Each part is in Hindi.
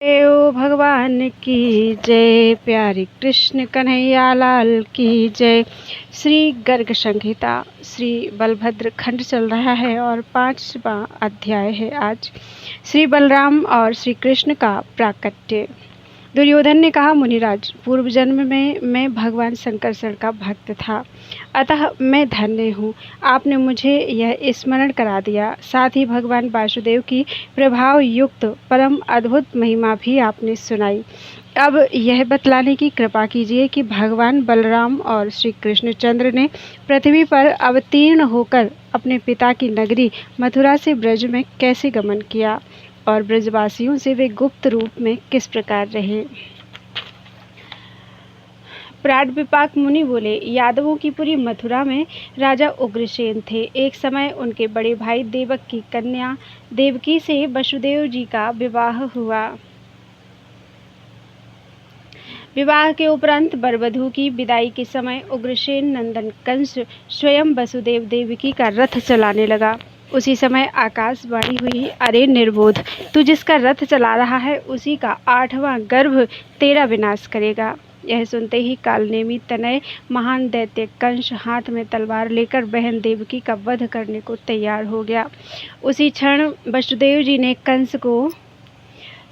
देव भगवान की जय। प्यारी कृष्ण कन्हैया लाल की जय। श्री गर्ग संहिता श्री बलभद्र खंड चल रहा है और 5वां अध्याय है आज। श्री बलराम और श्री कृष्ण का प्राकट्य। दुर्योधन ने कहा, मुनिराज, पूर्व जन्म में मैं भगवान शंकरशरण का भक्त था, अतः मैं धन्य हूँ। आपने मुझे यह स्मरण करा दिया। साथ ही भगवान वासुदेव की प्रभाव युक्त परम अद्भुत महिमा भी आपने सुनाई। अब यह बतलाने की कृपा कीजिए कि भगवान बलराम और श्री कृष्णचंद्र ने पृथ्वी पर अवतीर्ण होकर अपने पिता की नगरी मथुरा से ब्रज में कैसे गमन किया और ब्रजवासियों से वे गुप्त रूप में किस प्रकार रहे। प्राण विपाक मुनि बोले, यादवों की पूरी मथुरा में राजा उग्रसेन थे। एक समय उनके बड़े भाई देवक की कन्या देवकी से वसुदेव जी का विवाह हुआ। विवाह के उपरांत बरवधू की विदाई के समय उग्रसेन नंदन कंस स्वयं वसुदेव देवकी का रथ चलाने लगा। उसी समय आकाशवाणी हुई, अरे निर्बोध, तू जिसका रथ चला रहा है उसी का 8वां गर्भ तेरा विनाश करेगा। यह सुनते ही कालनेमी तनय महान दैत्य कंस हाथ में तलवार लेकर बहन देवकी का वध करने को तैयार हो गया। उसी क्षण वसुदेव जी ने कंस को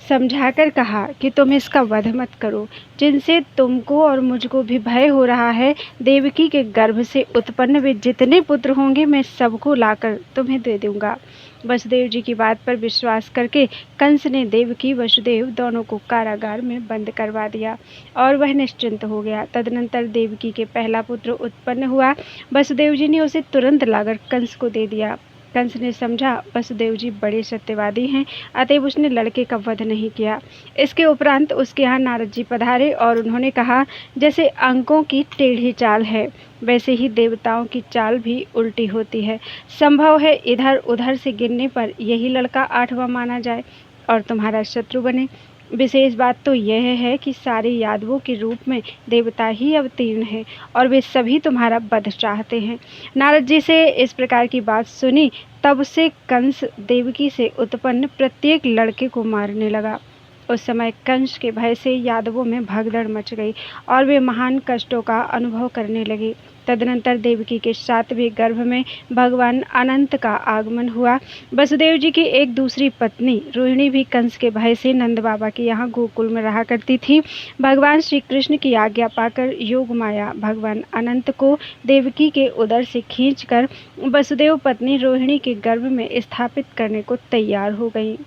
समझाकर कहा कि तुम इसका वध मत करो। जिनसे तुमको और मुझको भी भय हो रहा है, देवकी के गर्भ से उत्पन्न वे जितने पुत्र होंगे मैं सबको लाकर तुम्हें दे दूंगा। वसुदेव जी की बात पर विश्वास करके कंस ने देवकी वसुदेव दोनों को कारागार में बंद करवा दिया और वह निश्चिंत हो गया। तदनंतर देवकी के पहला पुत्र उत्पन्न हुआ। वसुदेव जी ने उसे तुरंत लाकर कंस को दे दिया। कंस ने समझा वसुदेव जी बड़े सत्यवादी हैं, अतएव उसने लड़के का वध नहीं किया। इसके उपरांत उसके यहाँ नारद जी पधारे और उन्होंने कहा, जैसे अंकों की टेढ़ी चाल है वैसे ही देवताओं की चाल भी उल्टी होती है। संभव है इधर उधर से गिनने पर यही लड़का 8वां माना जाए और तुम्हारा शत्रु बने। विशेष बात तो यह है कि सारे यादवों के रूप में देवता ही अवतीर्ण हैं और वे सभी तुम्हारा वध चाहते हैं। नारद जी से इस प्रकार की बात सुनी, तब से कंस देवकी से उत्पन्न प्रत्येक लड़के को मारने लगा। उस समय कंस के भय से यादवों में भगदड़ मच गई और वे महान कष्टों का अनुभव करने लगे। तदनंतर देवकी के 7वें गर्भ में भगवान अनंत का आगमन हुआ। वसुदेव जी की एक दूसरी पत्नी रोहिणी भी कंस के भय से नंद बाबा के यहाँ गोकुल में रहा करती थी। भगवान श्री कृष्ण की आज्ञा पाकर योग माया भगवान अनंत को देवकी के उदर से खींचकर वसुदेव पत्नी रोहिणी के गर्भ में स्थापित करने को तैयार हो गई।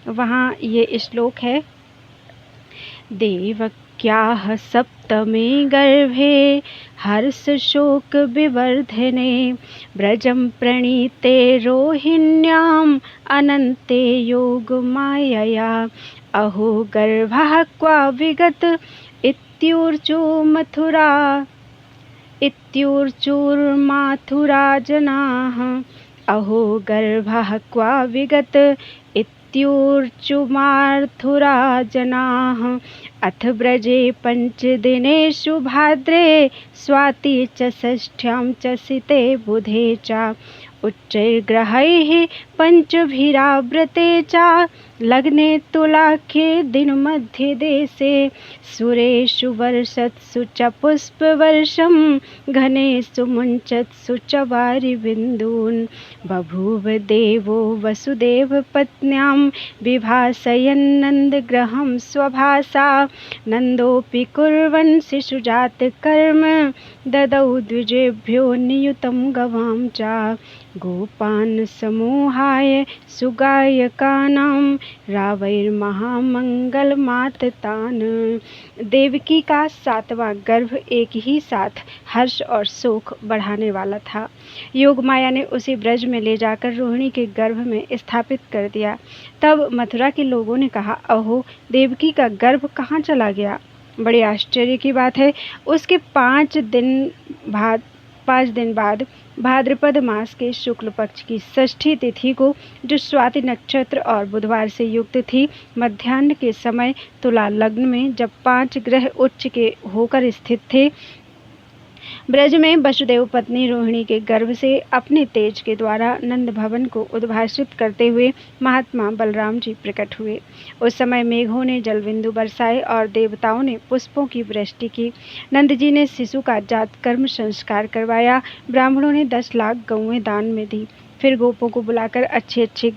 वहाँ ये श्लोक है, देवक्याः सप्तमे गर्भे हर्ष शोक विवर्धने ब्रजं प्रणीते रोहिण्याम् अनन्ते योग मायया अहो गर्भः क्वा विगत इत्यूर्चुर्माथुरा जनाः अहो गर्भः क्वा विगत इत्यूर्चुमाथुरा जनाः अथ ब्रजे 5 दिनेषु भाद्रे स्वाति च षष्ठ्यां च सिते बुधे च उच्चैर्ग्रहैः पंचभिराव्रते च लग्ने तुलाख्ये दिनमध्ये देशे सुरेषु वर्षत्सु च पुष्पवर्षं घनेषु मुञ्चत्सु च वारिबिन्दून् बभूव देवो वसुदेव पत्न्यां विभासयन्नन्दगृहं स्वभासा नन्दोऽपि कुर्वन् शिशुजातकर्म ददौ द्विजेभ्यो नियुतं गवां च गोपान् समूहाय सुगायकानां रावैर्महामंगलमाततान्। देवकी का 7वां गर्भ एक ही साथ हर्ष और शोक बढ़ाने वाला था। योग माया ने उसे ब्रज में ले जाकर रोहिणी के गर्भ में स्थापित कर दिया। तब मथुरा के लोगों ने कहा, अहो, देवकी का गर्भ कहाँ चला गया? बड़े आश्चर्य की बात है। उसके 5 दिन बाद भाद्रपद मास के शुक्ल पक्ष की षष्ठी तिथि को, जो स्वाति नक्षत्र और बुधवार से युक्त थी, मध्याह्न के समय तुला लग्न में जब 5 ग्रह उच्च के होकर स्थित थे, ब्रज में वसुदेव पत्नी रोहिणी के गर्भ से अपने तेज के द्वारा नंद भवन को उद्भासित करते हुए महात्मा बलराम जी प्रकट हुए। उस समय मेघों ने जलबिंदु बरसाए और देवताओं ने पुष्पों की वृष्टि की। नंद जी ने शिशु का जात कर्म संस्कार करवाया। ब्राह्मणों ने 10 लाख गौएं दान में दी। फिर गोपों को बुलाकर अच्छे अच्छे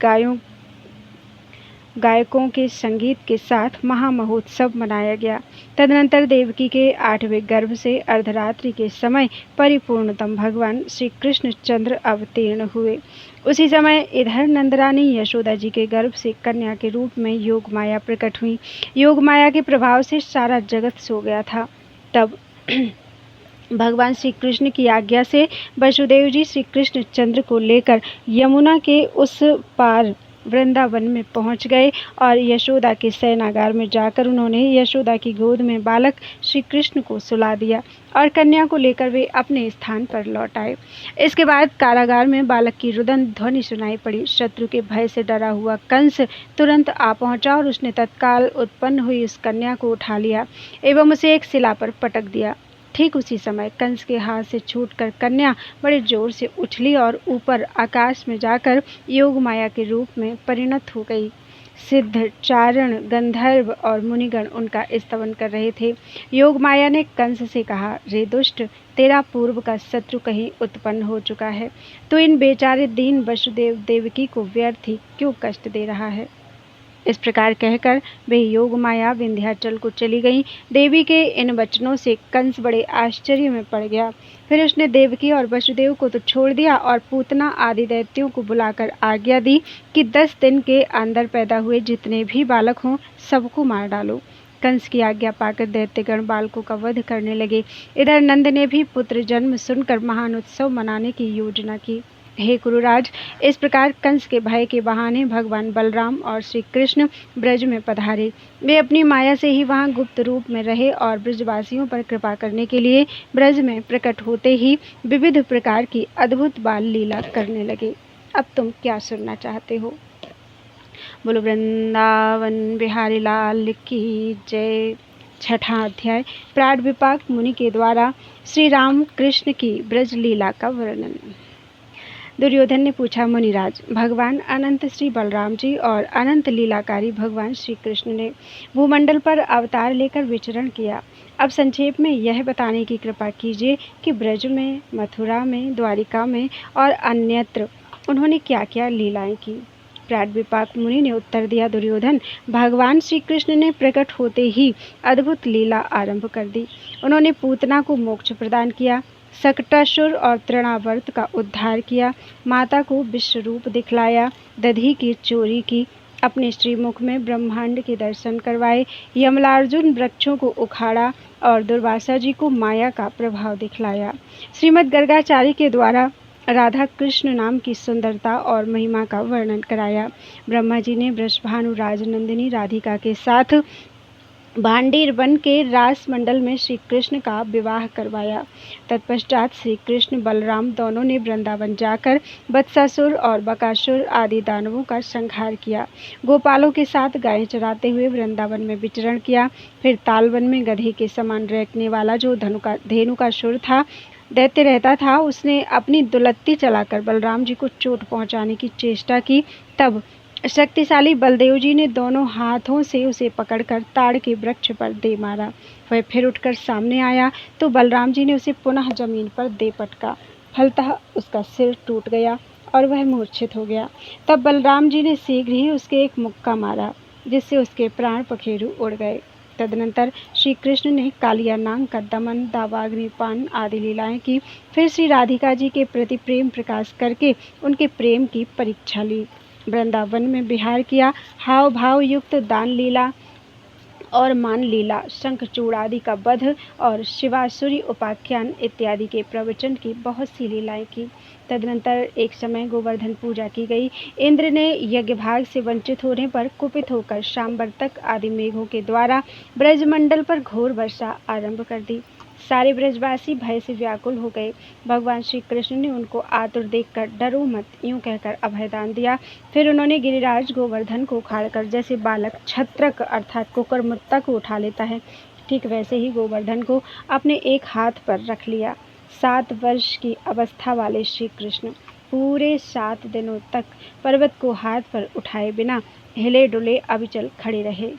गायकों के संगीत के साथ महामहोत्सव मनाया गया। तदनंतर देवकी के 8वें गर्भ से अर्धरात्रि के समय परिपूर्णतम भगवान श्री कृष्णचंद्र अवतीर्ण हुए। उसी समय इधर नंदरानी यशोदा जी के गर्भ से कन्या के रूप में योग माया प्रकट हुई। योग माया के प्रभाव से सारा जगत सो गया था। तब भगवान श्री कृष्ण की आज्ञा से वसुदेव जी श्री कृष्णचंद्र को लेकर यमुना के उस पार वृंदावन में पहुंच गए और यशोदा के शयनागार में जाकर उन्होंने यशोदा की गोद में बालक श्री कृष्ण को सुला दिया और कन्या को लेकर वे अपने स्थान पर लौट आए। इसके बाद कारागार में बालक की रुदन ध्वनि सुनाई पड़ी। शत्रु के भय से डरा हुआ कंस तुरंत आ पहुंचा और उसने तत्काल उत्पन्न हुई उस कन्या को उठा लिया एवं उसे एक शिला पर पटक दिया। ठीक उसी समय कंस के हाथ से छूटकर कन्या बड़े जोर से उछली और ऊपर आकाश में जाकर योग माया के रूप में परिणत हो गई। सिद्ध, चारण, गंधर्व और मुनिगण उनका स्तवन कर रहे थे। योग माया ने कंस से कहा, रे दुष्ट, तेरा पूर्व का शत्रु कहीं उत्पन्न हो चुका है। तो इन बेचारे दीन वसुदेव देवकी को व्यर्थ ही क्यों कष्ट दे रहा है। इस प्रकार कहकर वे योग माया विंध्याचल को चली गईं। देवी के इन वचनों से कंस बड़े आश्चर्य में पड़ गया। फिर उसने देवकी और वसुदेव को तो छोड़ दिया और पूतना आदि दैत्यों को बुलाकर आज्ञा दी कि 10 दिन के अंदर पैदा हुए जितने भी बालक हों सबको मार डालो। कंस की आज्ञा पाकर दैत्यगण बालकों का वध करने लगे। इधर नंद ने भी पुत्र जन्म सुनकर महान उत्सव मनाने की योजना की। हे कुरुराज, इस प्रकार कंस के भय के बहाने भगवान बलराम और श्री कृष्ण ब्रज में पधारे। वे अपनी माया से ही वहां गुप्त रूप में रहे और ब्रजवासियों पर कृपा करने के लिए ब्रज में प्रकट होते ही विविध प्रकार की अद्भुत बाल लीला करने लगे। अब तुम क्या सुनना चाहते हो? बोलो वृंदावन बिहारी लाल की जय। 6वां अध्याय, प्राण विपाक मुनि के द्वारा श्री राम कृष्ण की ब्रज लीला का वर्णन। दुर्योधन ने पूछा, मुनिराज, भगवान अनंत श्री बलराम जी और अनंत लीलाकारी भगवान श्री कृष्ण ने भूमंडल पर अवतार लेकर विचरण किया। अब संक्षेप में यह बताने की कृपा कीजिए कि ब्रज में, मथुरा में, द्वारिका में और अन्यत्र उन्होंने क्या क्या लीलाएं की। प्राण विपाक मुनि ने उत्तर दिया, दुर्योधन, भगवान श्री कृष्ण ने प्रकट होते ही अद्भुत लीला आरंभ कर दी। उन्होंने पूतना को मोक्ष प्रदान किया, सकटासुर और तृणावर्त का उद्धार किया, माता को विश्व रूप दिखलाया, दधी की चोरी की, अपने श्रीमुख में ब्रह्मांड के दर्शन करवाए, यमलार्जुन वृक्षों को उखाड़ा और दुर्वासा जी को माया का प्रभाव दिखलाया। श्रीमद् गर्गाचार्य के द्वारा राधा कृष्ण नाम की सुंदरता और महिमा का वर्णन कराया। ब्रह्मा जी ने वृषभानु राजनंदिनी राधिका के साथ भांडीर वन के रास मंडल में श्री कृष्ण का विवाह करवाया। तत्पश्चात श्री कृष्ण बलराम दोनों ने वृंदावन जाकर वत्सासुर और बकासुर आदि दानवों का संहार किया। गोपालों के साथ गायें चराते हुए वृंदावन में विचरण किया। फिर तालवन में गधे के समान रेंकने वाला जो धेनु का सुर था दैत्य रहता था, उसने अपनी दुलत्ती चलाकर बलराम जी को चोट पहुंचाने की चेष्टा की। तब शक्तिशाली बलदेव जी ने दोनों हाथों से उसे पकड़कर ताड़ के वृक्ष पर दे मारा। वह फिर उठकर सामने आया तो बलराम जी ने उसे पुनः जमीन पर दे पटका। फलतः उसका सिर टूट गया और वह मूर्छित हो गया। तब बलराम जी ने शीघ्र ही उसके एक मुक्का मारा, जिससे उसके प्राण पखेरु उड़ गए। तदनंतर श्री कृष्ण ने कालिया नाग का दमन, दावाग्निपान आदि लीलाएं की। फिर श्री राधिका जी के प्रति प्रेम प्रकाश करके उनके प्रेम की परीक्षा ली। वृंदावन में विहार किया। हाव भाव युक्त दान लीला और मान लीला, शंखचूड़ आदि का वध और शिवासुरी उपाख्यान इत्यादि के प्रवचन की बहुत सी लीलाएं की। तदनंतर एक समय गोवर्धन पूजा की गई। इंद्र ने यज्ञ भाग से वंचित होने पर कुपित होकर शाम्बरतक आदि मेघों के द्वारा ब्रजमंडल पर घोर वर्षा आरंभ कर दी। सारे ब्रजवासी भय से व्याकुल हो गए। भगवान श्री कृष्ण ने उनको आतुर देखकर डरो मत यूं कहकर अभयदान दिया। फिर उन्होंने गिरिराज गोवर्धन को उखाड़कर जैसे बालक छत्रक अर्थात कुकरमुत्ता को उठा लेता है, ठीक वैसे ही गोवर्धन को अपने एक हाथ पर रख लिया। 7 वर्ष की अवस्था वाले श्री कृष्ण पूरे 7 दिनों तक पर्वत को हाथ पर उठाए बिना हिले डुले अविचल खड़े रहे।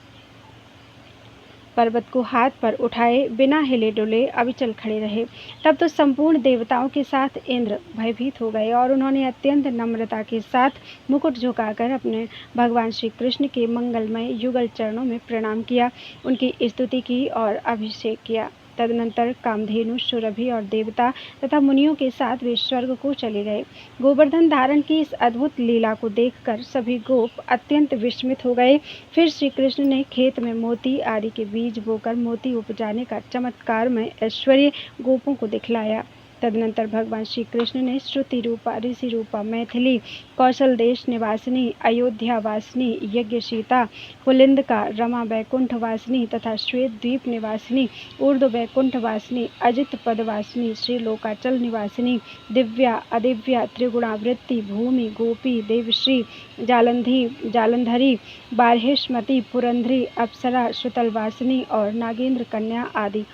पर्वत को हाथ पर उठाए बिना हिले डुले अविचल खड़े रहे। तब तो संपूर्ण देवताओं के साथ इंद्र भयभीत हो गए और उन्होंने अत्यंत नम्रता के साथ मुकुट झुकाकर अपने भगवान श्री कृष्ण के मंगलमय युगल चरणों में प्रणाम किया, उनकी स्तुति की और अभिषेक किया। तदनंतर कामधेनु, सुरभि और देवता तथा मुनियों के साथ वे स्वर्ग को चले गए। गोवर्धन धारण की इस अद्भुत लीला को देखकर सभी गोप अत्यंत विस्मित हो गए। फिर श्री कृष्ण ने खेत में मोती आदि के बीज बोकर मोती उपजाने का चमत्कारमय ऐश्वर्य गोपों को दिखलाया। तदनंतर भगवान श्री कृष्ण ने श्रुति रूपा, ऋषि रूपा, मैथिली, कौशल देश निवासिनी, अयोध्या वासिनी, यज्ञशीता, कुलिंदका, रमा वैकुंठ वासिनी तथा श्वेत द्वीप निवासिनी, ऊर्ध्व वैकुंठ वासिनी, अजित पद वासिनी, श्रीलोकाचल निवासिनी, दिव्या, अदिव्या, त्रिगुणावृत्ति, भूमि, गोपी, देवश्री, जालंधरी, बारहेशमती, पुरंधरी, अप्सरा, श्रुतलवासिनी और नागेंद्र कन्या आदि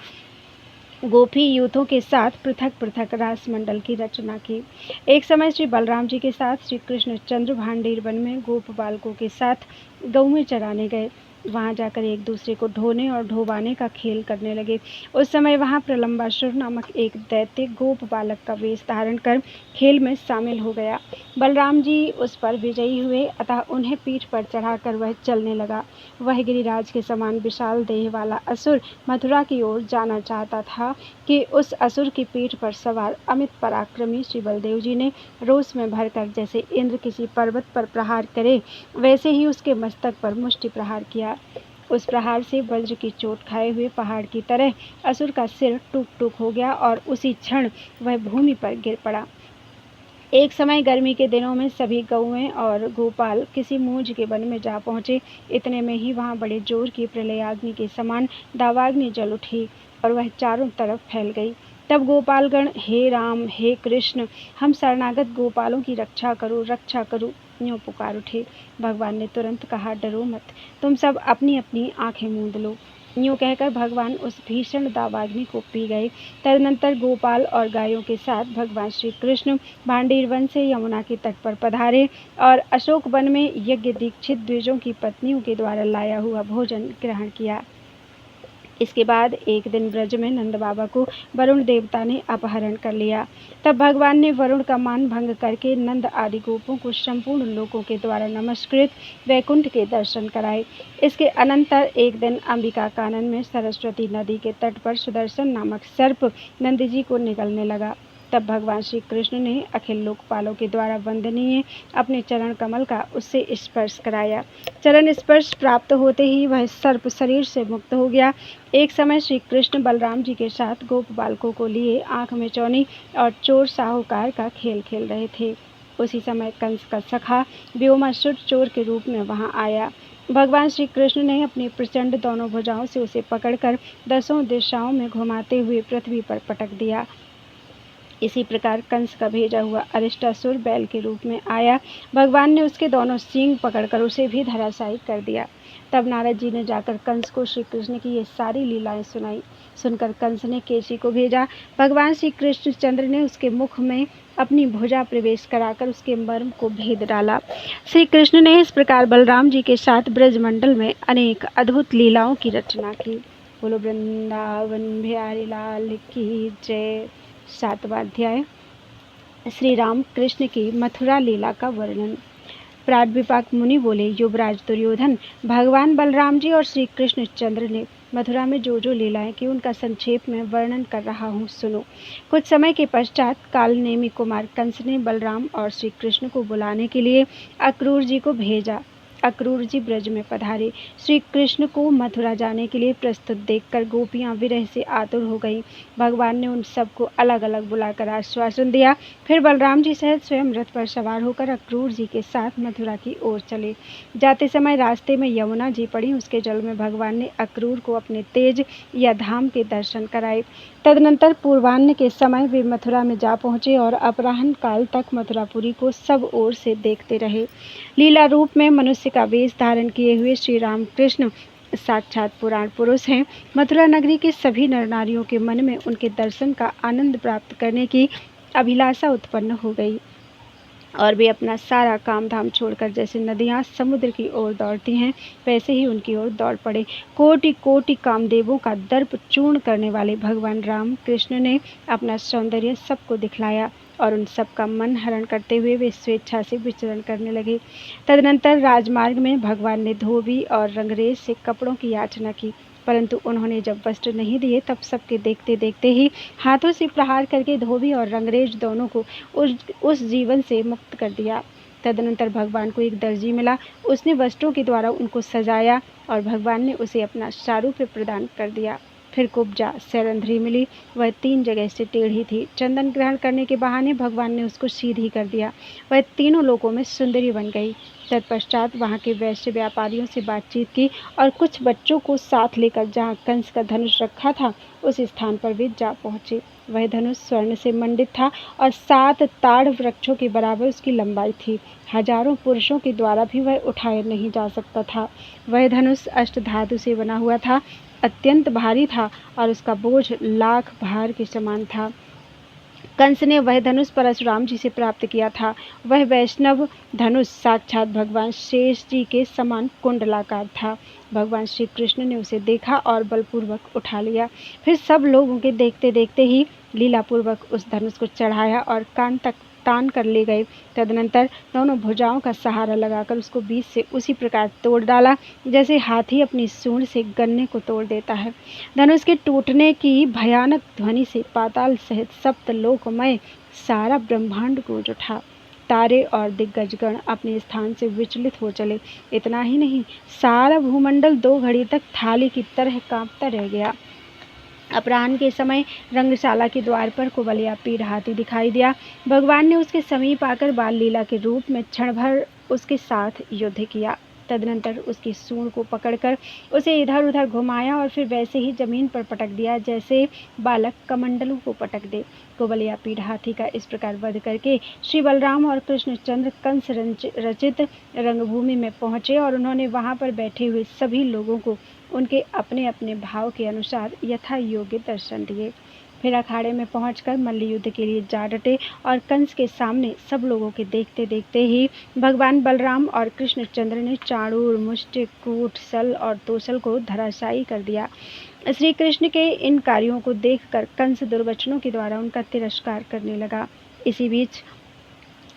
गोपी यूथों के साथ पृथक पृथक रास मंडल की रचना की। एक समय श्री बलराम जी के साथ श्री कृष्ण चंद्र भांडीर वन में गोप बालकों के साथ गौएं चराने गए। वहां जाकर एक दूसरे को ढोने और ढोवाने का खेल करने लगे। उस समय वहां प्रलंबासुर नामक एक दैत्य गोप बालक का वेश धारण कर खेल में शामिल हो गया। बलराम जी उस पर विजयी हुए, अतः उन्हें पीठ पर चढ़ाकर वह चलने लगा। वह गिरिराज के समान विशाल देह वाला असुर मथुरा की ओर जाना चाहता था कि उस असुर की पीठ पर सवार अमित पराक्रमी श्री बलदेव जी ने रोष में भरकर जैसे इंद्र किसी पर्वत पर प्रहार करे, वैसे ही उसके मस्तक पर मुष्टि प्रहार किया। उस प्रहार से वज्र की चोट खाए हुए पहाड़ की तरह असुर का सिर टूक टूक हो गया और उसी क्षण वह भूमि पर गिर पड़ा। एक समय गर्मी के दिनों में सभी गौएं और गोपाल किसी मूंज के वन में जा पहुंचे। इतने में ही वहां बड़े जोर की प्रलयाग्नि के समान दावाग्नि जल उठी और वह चारों तरफ फैल गई। तब गोपालगण, हे राम, हे कृष्ण, हम शरणागत गोपालों की रक्षा करो, रक्षा करो, यूं पुकार उठे। भगवान ने तुरंत कहा, डरो मत, तुम सब अपनी अपनी आंखें मूंद लो। यूं कहकर भगवान उस भीषण दावाग्नि को पी गए। तदनंतर गोपाल और गायों के साथ भगवान श्री कृष्ण भांडीर वन से यमुना के तट पर पधारे और अशोक वन में यज्ञ दीक्षित द्विजों की पत्नियों के द्वारा लाया हुआ भोजन ग्रहण किया। इसके बाद एक दिन ब्रज में नंद बाबा को वरुण देवता ने अपहरण कर लिया। तब भगवान ने वरुण का मान भंग करके नंद आदि गोपों को संपूर्ण लोकों के द्वारा नमस्कृत वैकुंठ के दर्शन कराए। इसके अनंतर एक दिन अंबिका कानन में सरस्वती नदी के तट पर सुदर्शन नामक सर्प नंद जी को निगलने लगा। तब भगवान श्री कृष्ण ने अखिल लोकपालों के द्वारा वंदनीय अपने चरण कमल का उससे स्पर्श कराया। चरण स्पर्श प्राप्त होते ही वह सर्प शरीर से मुक्त हो गया। एक समय श्री कृष्ण बलराम जी के साथ गोप बालकों को लिए आंख में चौनी और चोर साहूकार का खेल खेल रहे थे। उसी समय कंस का सखा व्योमासुर चोर के रूप में वहां आया। भगवान श्री कृष्ण ने अपनी प्रचंड दोनों भुजाओं से उसे पकड़कर 10 दिशाओं में घुमाते हुए पृथ्वी पर पटक दिया। इसी प्रकार कंस का भेजा हुआ अरिष्टासुर बैल के रूप में आया। भगवान ने उसके दोनों सींग पकड़कर उसे भी धराशायी कर दिया। तब नारद जी ने जाकर कंस को श्री कृष्ण की ये सारी लीलाएं सुनाई। सुनकर कंस ने केसी को भेजा। भगवान श्री कृष्णचंद्र ने उसके मुख में अपनी भुजा प्रवेश कराकर उसके मर्म को भेद डाला। श्री कृष्ण ने इस प्रकार बलराम जी के साथ ब्रजमंडल में अनेक अद्भुत लीलाओं की रचना की। बोलो वृंदावन बिहारी लाल की जय। 7वां अध्याय श्री राम कृष्ण की मथुरा लीला का वर्णन। प्राण विपाक मुनि बोले, युवराज दुर्योधन, भगवान बलराम जी और श्री कृष्णचंद्र ने मथुरा में जो जो लीलाएं की उनका संक्षेप में वर्णन कर रहा हूँ, सुनो। कुछ समय के पश्चात कालनेमी कुमार कंस ने बलराम और श्री कृष्ण को बुलाने के लिए अक्रूर जी को भेजा। अक्रूर जी ब्रज में पधारे। श्री कृष्ण को मथुरा जाने के लिए प्रस्तुत देखकर गोपियां विरह से आतुर हो गईं। भगवान ने उन सबको अलग अलग बुलाकर आश्वासन दिया। फिर बलराम जी सहित स्वयं रथ पर सवार होकर अक्रूर जी के साथ मथुरा की ओर चले। जाते समय रास्ते में यमुना जी पड़ी, उसके जल में भगवान ने अक्रूर को अपने तेज या धाम के दर्शन कराए। तदनंतर पूर्वाह्न के समय वे मथुरा में जा पहुँचे और अपराह्न काल तक मथुरापुरी को सब ओर से देखते रहे। लीला रूप में मनुष्य का वेश धारण किए हुए श्री राम कृष्ण साक्षात पुराण पुरुष हैं। मथुरा नगरी के सभी नर नारियों के मन में उनके दर्शन का आनंद प्राप्त करने की अभिलाषा उत्पन्न हो गई और वे अपना सारा काम धाम छोड़कर जैसे नदियाँ समुद्र की ओर दौड़ती हैं वैसे ही उनकी ओर दौड़ पड़े। कोटि कोटि कामदेवों का दर्प चूर्ण करने वाले भगवान राम कृष्ण ने अपना सौंदर्य सबको दिखलाया और उन सब का मन हरण करते हुए वे स्वेच्छा से विचरण करने लगे। तदनंतर राजमार्ग में भगवान ने धोबी और रंगरेज से कपड़ों की याचना की, परंतु उन्होंने जब वस्त्र नहीं दिए तब सबके देखते देखते ही हाथों से प्रहार करके धोबी और रंगरेज दोनों को उस जीवन से मुक्त कर दिया। तदनंतर भगवान को एक दर्जी मिला, उसने वस्त्रों के द्वारा उनको सजाया और भगवान ने उसे अपना सारूप्य प्रदान कर दिया। फिर कुब्जा सरंध्री मिली, वह 3 जगह से टेढ़ी थी। चंदन ग्रहण करने के बहाने भगवान ने उसको सीधी कर दिया, वह तीनों लोकों में सुंदरी बन गई। तत्पश्चात वहाँ के वैश्य व्यापारियों से बातचीत की और कुछ बच्चों को साथ लेकर जहाँ कंस का धनुष रखा था उस स्थान पर वे जा पहुँचे। वह धनुष स्वर्ण से मंडित था और 7 ताड़ वृक्षों के बराबर उसकी लंबाई थी। हजारों पुरुषों के द्वारा भी वह उठाया नहीं जा सकता था। वह धनुष अष्टधातु से बना हुआ था, अत्यंत भारी था और उसका बोझ लाख भार के समान था। कंस ने वह धनुष परशुराम जी से प्राप्त किया था। वह वैष्णव धनुष साक्षात भगवान शेष जी के समान कुंडलाकार था। भगवान श्री कृष्ण ने उसे देखा और बलपूर्वक उठा लिया। फिर सब लोग उनके देखते देखते ही लीलापूर्वक उस धनुष को चढ़ाया और कान तक तान कर ले गए। तदनंतर दोनों भुजाओं का सहारा लगाकर उसको बीच से उसी प्रकार तोड़ डाला जैसे हाथी अपनी सूंड से गन्ने को तोड़ देता है। धनुष के टूटने की भयानक ध्वनि से पाताल सहित सप्तलोकमय सारा ब्रह्मांड गूंज उठा। तारे और दिग्गजगण अपने स्थान से विचलित हो चले। इतना ही नहीं, सारा भूमंडल 2 घड़ी तक थाली की तरह कांपता रह गया। अपराह्न के समय रंगशाला के द्वार पर कुबलिया पीढ़ हाथी दिखाई दिया। भगवान ने उसके समीप आकर बाल लीला के रूप में क्षण भर उसके साथ युद्ध किया। तदनंतर उसकी सूंड को पकड़कर उसे इधर उधर घुमाया और फिर वैसे ही जमीन पर पटक दिया जैसे बालक कमंडलों को पटक दे। कुबलिया पीढ़ हाथी का इस प्रकार वध करके श्री बलराम और कृष्णचंद्र कंस रचित रंगभूमि में पहुँचे और उन्होंने वहाँ पर बैठे हुए सभी लोगों को उनके अपने अपने भाव के अनुसार यथा योग्य दर्शन दिए। फिर अखाड़े में पहुंचकर मल्ल युद्ध के लिए जा डटे और कंस के सामने सब लोगों के देखते देखते ही भगवान बलराम और कृष्णचंद्र ने चाणूर, मुष्टि, कूट, सल और तोसल को धराशायी कर दिया। श्री कृष्ण के इन कार्यों को देखकर कंस दुर्वचनों के द्वारा उनका तिरस्कार करने लगा। इसी बीच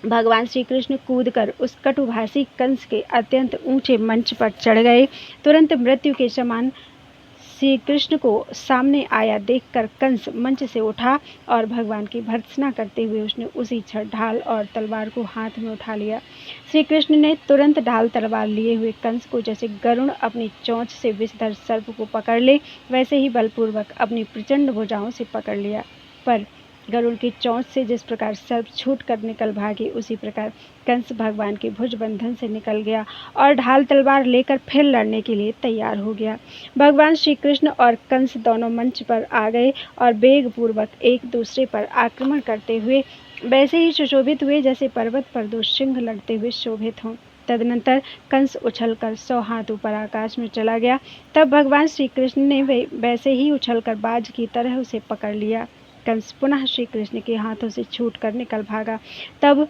भगवान श्री कृष्ण कूदकर उस कटुभाषी कंस के अत्यंत ऊंचे मंच पर चढ़ गए। तुरंत मृत्यु के समान श्री कृष्ण को सामने आया देखकर कंस मंच से उठा और भगवान की भर्त्सना करते हुए उसने उसी क्षण ढाल और तलवार को हाथ में उठा लिया। श्री कृष्ण ने तुरंत ढाल तलवार लिए हुए कंस को जैसे गरुड़ अपनी चोंच से विषधर सर्प को पकड़ ले वैसे ही बलपूर्वक अपनी प्रचंड भुजाओं से पकड़ लिया। पर गरुड़ की चोंच से जिस प्रकार सर्प छूट कर निकल भागे उसी प्रकार कंस भगवान के भुज बंधन से निकल गया और ढाल तलवार लेकर फिर लड़ने के लिए तैयार हो गया। भगवान श्री कृष्ण और कंस दोनों मंच पर आ गए और वेगपूर्वक एक दूसरे पर आक्रमण करते हुए वैसे ही सुशोभित हुए जैसे पर्वत पर 2 सिंह लड़ते हुए शोभित हों। तदनंतर कंस उछलकर 100 हाथ ऊपर आकाश में चला गया। तब भगवान श्री कृष्ण ने वैसे ही उछलकर बाज की तरह उसे पकड़ लिया। कंस पुनः श्री कृष्ण के हाथों से छूटकर निकल भागा। तब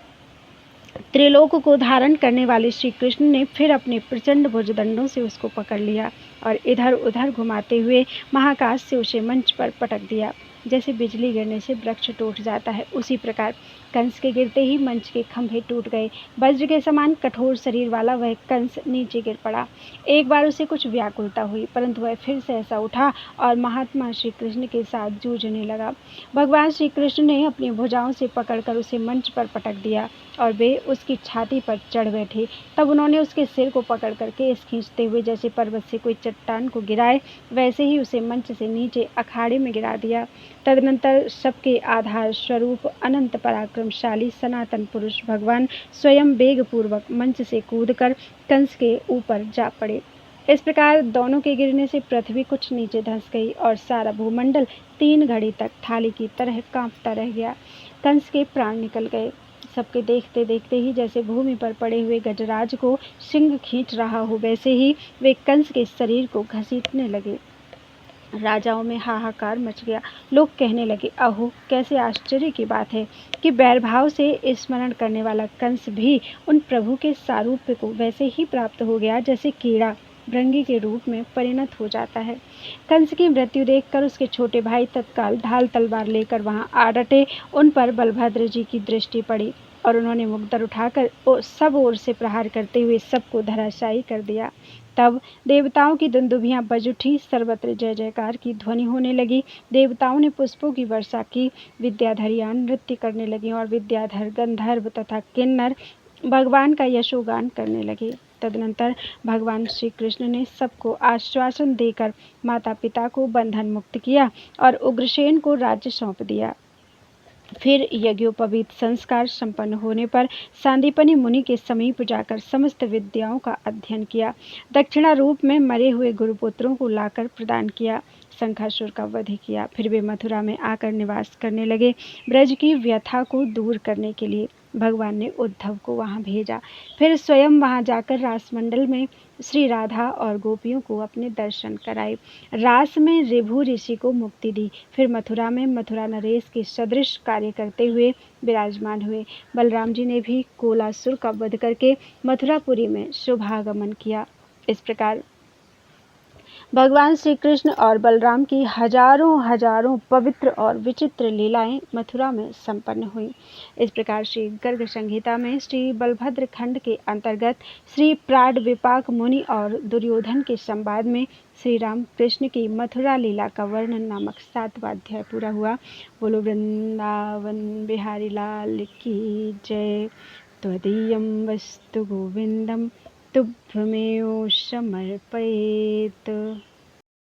त्रिलोक को धारण करने वाले श्री कृष्ण ने फिर अपने प्रचंड भुजदंडों से उसको पकड़ लिया और इधर उधर घुमाते हुए महाकाश से उसे मंच पर पटक दिया। जैसे बिजली गिरने से वृक्ष टूट जाता है उसी प्रकार कंस के गिरते ही मंच के खंभे टूट गए। वज्र के समान कठोर शरीर वाला वह कंस नीचे गिर पड़ा। एक बार उसे कुछ व्याकुलता हुई परंतु वह फिर से ऐसा उठा और महात्मा श्री कृष्ण के साथ जूझने लगा। भगवान श्री कृष्ण ने अपनी भुजाओं से पकड़कर उसे मंच पर पटक दिया और वे उसकी छाती पर चढ़ बैठे। तब उन्होंने उसके सिर को पकड़कर केस खींचते हुए जैसे पर्वत से कोई चट्टान को गिराए वैसे ही उसे मंच से नीचे अखाड़े में गिरा दिया। तदनंतर सबके आधार स्वरूप अनंत पराक्रमशाली सनातन पुरुष भगवान स्वयं वेगपूर्वक मंच से कूदकर कंस के ऊपर जा पड़े। इस प्रकार दोनों के गिरने से पृथ्वी कुछ नीचे धंस गई और सारा भूमंडल 3 घड़ी तक थाली की तरह कांपता रह गया। कंस के प्राण निकल गए। सबके देखते देखते ही जैसे भूमि पर पड़े हुए गजराज को सिंह खींच रहा हो, वैसे ही वे कंस के शरीर को घसीटने लगे। राजाओं में हाहाकार मच गया। लोग कहने लगे, अहो, कैसे आश्चर्य की बात है कि बैरभाव से स्मरण करने वाला कंस भी उन प्रभु के सारूप्य को वैसे ही प्राप्त हो गया जैसे कीड़ा भृंगी के रूप में परिणत हो जाता है। कंस की मृत्यु देखकर उसके छोटे भाई तत्काल ढाल तलवार लेकर वहां आ डटे। उन पर बलभद्र जी की दृष्टि पड़ी और उन्होंने मुक्तर उठाकर सब ओर से प्रहार करते हुए सबको धराशायी कर दिया। तब देवताओं की दुंदुभियां बज उठी, सर्वत्र जय जयकार की ध्वनि होने लगी। देवताओं ने पुष्पों की वर्षा की, विद्याधरियां नृत्य करने लगी और विद्याधर, गंधर्व तथा किन्नर भगवान का यशोगान करने लगे। तदनंतर भगवान श्री कृष्ण ने सबको आश्वासन देकर माता पिता को बंधन मुक्त किया और उग्रसेन को राज्य सौंप दिया। फिर यज्ञोपवीत संस्कार संपन्न होने पर सांदीपनि मुनि के समीप जाकर समस्त विद्याओं का अध्ययन किया। दक्षिणा रूप में मरे हुए गुरुपुत्रों को लाकर प्रदान किया। शंखासुर का वध किया। फिर वे मथुरा में आकर निवास करने लगे। ब्रज की व्यथा को दूर करने के लिए भगवान ने उद्धव को वहां भेजा। फिर स्वयं वहां जाकर रासमंडल में श्री राधा और गोपियों को अपने दर्शन कराए। रास में ऋभु ऋषि को मुक्ति दी। फिर मथुरा में मथुरा नरेश के सदृश कार्य करते हुए विराजमान हुए। बलराम जी ने भी कोलासुर का वध करके मथुरापुरी में शुभागमन किया। इस प्रकार भगवान श्री कृष्ण और बलराम की हजारों हजारों पवित्र और विचित्र लीलाएं मथुरा में संपन्न हुई। इस प्रकार श्री गर्ग संहिता में श्री बलभद्र खंड के अंतर्गत श्री प्राड विपाक मुनि और दुर्योधन के संवाद में श्री राम कृष्ण की मथुरा लीला का वर्णन नामक 7वां अध्याय पूरा हुआ। बोलो वृंदावन बिहारी लाल की जय। त्वदीयं वस्तु गोविंदम तुभ्यमेव समर्पयेत्।